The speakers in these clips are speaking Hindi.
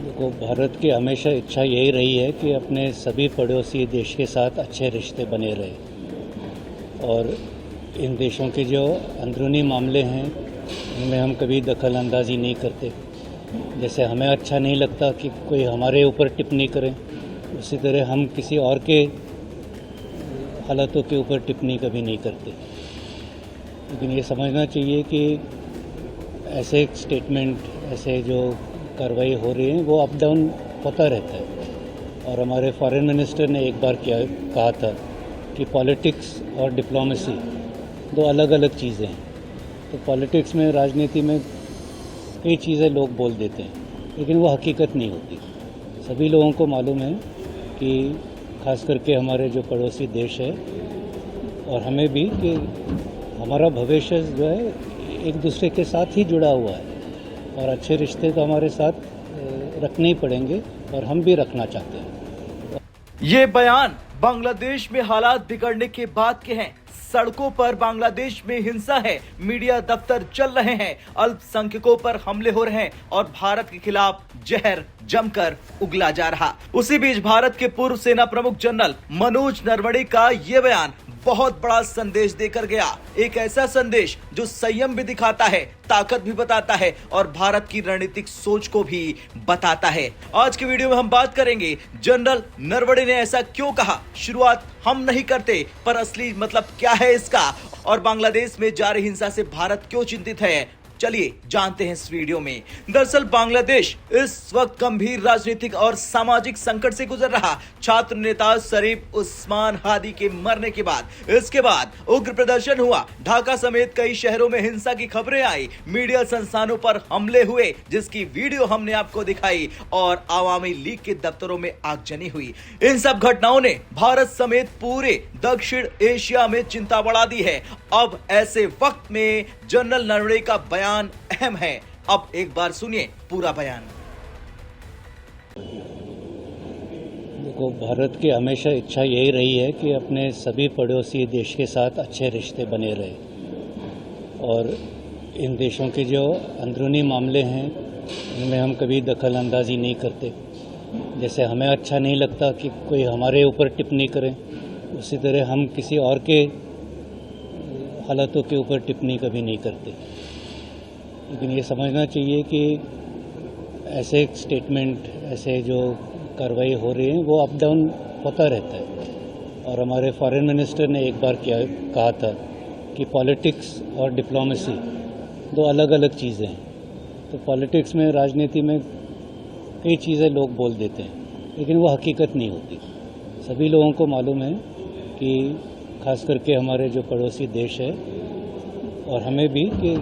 देखो, भारत की हमेशा इच्छा यही रही है कि अपने सभी पड़ोसी देश के साथ अच्छे रिश्ते बने रहे और इन देशों के जो अंदरूनी मामले हैं उनमें हम कभी दखल अंदाजी नहीं करते। जैसे हमें अच्छा नहीं लगता कि कोई हमारे ऊपर टिप्पणी करे, उसी तरह हम किसी और के हालातों के ऊपर टिप्पणी कभी नहीं करते। लेकिन ये समझना चाहिए कि ऐसे स्टेटमेंट, ऐसे जो कार्रवाई हो रही है वो अप डाउन होता रहता है। और हमारे फॉरेन मिनिस्टर ने एक बार कहा था कि पॉलिटिक्स और डिप्लोमेसी दो अलग अलग चीज़ें हैं। तो पॉलिटिक्स में, राजनीति में कई चीज़ें लोग बोल देते हैं, लेकिन वो हकीकत नहीं होती। सभी लोगों को मालूम है कि खास करके हमारे जो पड़ोसी देश है और हमें भी, कि हमारा भविष्य जो है एक दूसरे के साथ ही जुड़ा हुआ है और अच्छे रिश्ते तो हमारे साथ रखने ही पड़ेंगे और हम भी रखना चाहते हैं। ये बयान बांग्लादेश में हालात बिगड़ने के बाद के हैं। सड़कों पर बांग्लादेश में हिंसा है, मीडिया दफ्तर चल रहे हैं, अल्पसंख्यकों पर हमले हो रहे हैं और भारत के खिलाफ जहर जमकर उगला जा रहा। उसी बीच भारत के पूर्व सेना प्रमुख जनरल मनोज नरवणे का ये बयान बहुत बड़ा संदेश देकर गया। एक ऐसा संदेश जो संयम भी दिखाता है, ताकत भी बताता है और भारत की रणनीतिक सोच को भी बताता है। आज की वीडियो में हम बात करेंगे जनरल नरवणे ने ऐसा क्यों कहा। शुरुआत हम नहीं करते, पर असली मतलब क्या है इसका, और बांग्लादेश में जारी हिंसा से भारत क्यों चिंतित है, चलिए जानते हैं इस वीडियो में। दरअसल बांग्लादेश इस वक्त गंभीर राजनीतिक और सामाजिक संकट से गुजर रहा। छात्र नेता शरीफ उस्मान हादी के मरने के बाद इसके बाद उग्र प्रदर्शन हुआ। ढाका समेत कई शहरों में हिंसा की खबरें आई, मीडिया संस्थानों पर हमले हुए, जिसकी वीडियो हमने आपको दिखाई, और आवामी लीग के दफ्तरों में आगजनी हुई। इन सब घटनाओं ने भारत समेत पूरे दक्षिण एशिया में चिंता बढ़ा दी है। अब ऐसे वक्त में जनरल नरवणे का बयान अहम है। अब एक बार सुनिए पूरा बयान। देखो, भारत की हमेशा इच्छा यही रही है कि अपने सभी पड़ोसी देश के साथ अच्छे रिश्ते बने रहे और इन देशों के जो अंदरूनी मामले हैं उनमें हम कभी दखल अंदाजी नहीं करते। जैसे हमें अच्छा नहीं लगता कि कोई हमारे ऊपर टिप्पणी करे, उसी तरह हम किसी और के हालातों के ऊपर टिप्पणी कभी नहीं करते। लेकिन ये समझना चाहिए कि ऐसे स्टेटमेंट, ऐसे जो कार्रवाई हो रही है वो अप डाउन होता रहता है। और हमारे फॉरेन मिनिस्टर ने एक बार कहा था कि पॉलिटिक्स और डिप्लोमेसी दो अलग अलग चीज़ें हैं। तो पॉलिटिक्स में, राजनीति में कई चीज़ें लोग बोल देते हैं, लेकिन वो हकीकत नहीं होती। सभी लोगों को मालूम है कि खास करके हमारे जो पड़ोसी देश है और हमें भी, कि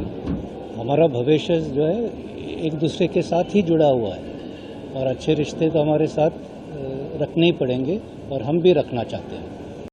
हमारा भविष्य जो है एक दूसरे के साथ ही जुड़ा हुआ है और अच्छे रिश्ते तो हमारे साथ रखने ही पड़ेंगे और हम भी रखना चाहते हैं।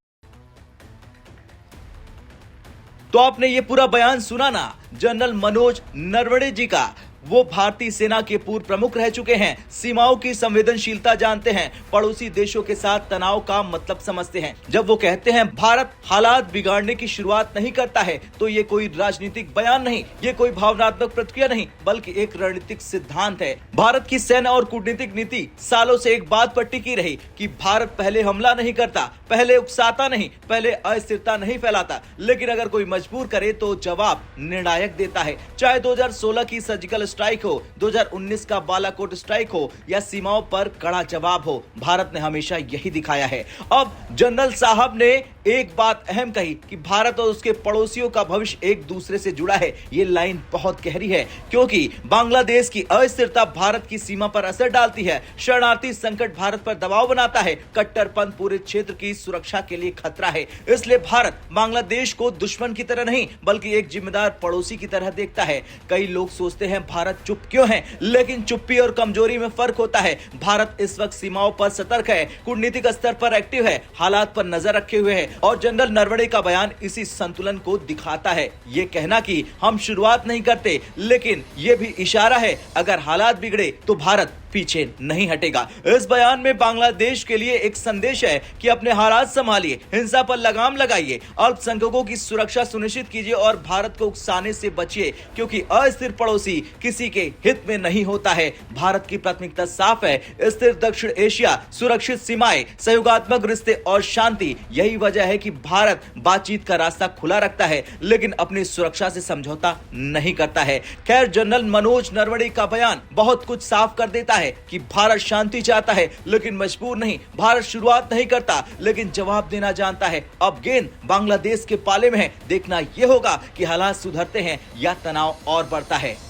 तो आपने ये पूरा बयान सुना ना जनरल मनोज नरवणे जी का। वो भारतीय सेना के पूर्व प्रमुख रह चुके हैं, सीमाओं की संवेदनशीलता जानते हैं, पड़ोसी देशों के साथ तनाव का मतलब समझते हैं। जब वो कहते हैं भारत हालात बिगाड़ने की शुरुआत नहीं करता है, तो ये कोई राजनीतिक बयान नहीं, ये कोई भावनात्मक प्रतिक्रिया नहीं, बल्कि एक रणनीतिक सिद्धांत है। भारत की सेना और कूटनीतिक नीति सालों से एक बात पर टिकी रही कि भारत पहले हमला नहीं करता, पहले उकसाता नहीं, पहले अस्थिरता नहीं फैलाता, लेकिन अगर कोई मजबूर करे तो जवाब निर्णायक देता है। चाहे 2016 की सर्जिकल स्ट्राइक हो, 2019 का बालाकोट स्ट्राइक हो या सीमाओं पर कड़ा जवाब हो, भारत ने हमेशा यही दिखाया है। अब जनरल साहब ने एक बात अहम कही कि भारत और उसके पड़ोसियों का भविष्य एक दूसरे से जुड़ा है। ये लाइन बहुत गहरी है, क्योंकि बांग्लादेश की अस्थिरता भारत की सीमा पर असर डालती है, शरणार्थी संकट भारत पर दबाव बनाता है, कट्टरपंथ पूरे क्षेत्र की सुरक्षा के लिए खतरा है। इसलिए भारत बांग्लादेश को दुश्मन की तरह नहीं, बल्कि एक जिम्मेदार पड़ोसी की तरह देखता है। कई लोग सोचते हैं भारत चुप क्यों है, लेकिन चुप्पी और कमजोरी में फर्क होता है। भारत इस वक्त सीमाओं पर सतर्क है, कूटनीतिक स्तर पर एक्टिव है, हालात पर नजर रखे हुए है, और जनरल नरवणे का बयान इसी संतुलन को दिखाता है। ये कहना कि हम शुरुआत नहीं करते, लेकिन ये भी इशारा है अगर हालात बिगड़े तो भारत पीछे नहीं हटेगा। इस बयान में बांग्लादेश के लिए एक संदेश है कि अपने हालात संभालिए, हिंसा पर लगाम लगाइए, अल्पसंख्यकों की सुरक्षा सुनिश्चित कीजिए और भारत को उकसाने से बचिए, क्योंकि अस्थिर पड़ोसी किसी के हित में नहीं होता है। भारत की प्राथमिकता साफ है, स्थिर दक्षिण एशिया, सुरक्षित सीमाएं, सहयोगात्मक रिश्ते और शांति। यही वजह है कि भारत बातचीत का रास्ता खुला रखता है, लेकिन अपनी सुरक्षा से समझौता नहीं करता है। खैर, जनरल मनोज नरवणे का बयान बहुत कुछ साफ कर देता है कि भारत शांति चाहता है, लेकिन मजबूर नहीं। भारत शुरुआत नहीं करता, लेकिन जवाब देना जानता है। अब गेंद बांग्लादेश के पाले में है। देखना यह होगा कि हालात सुधरते हैं या तनाव और बढ़ता है।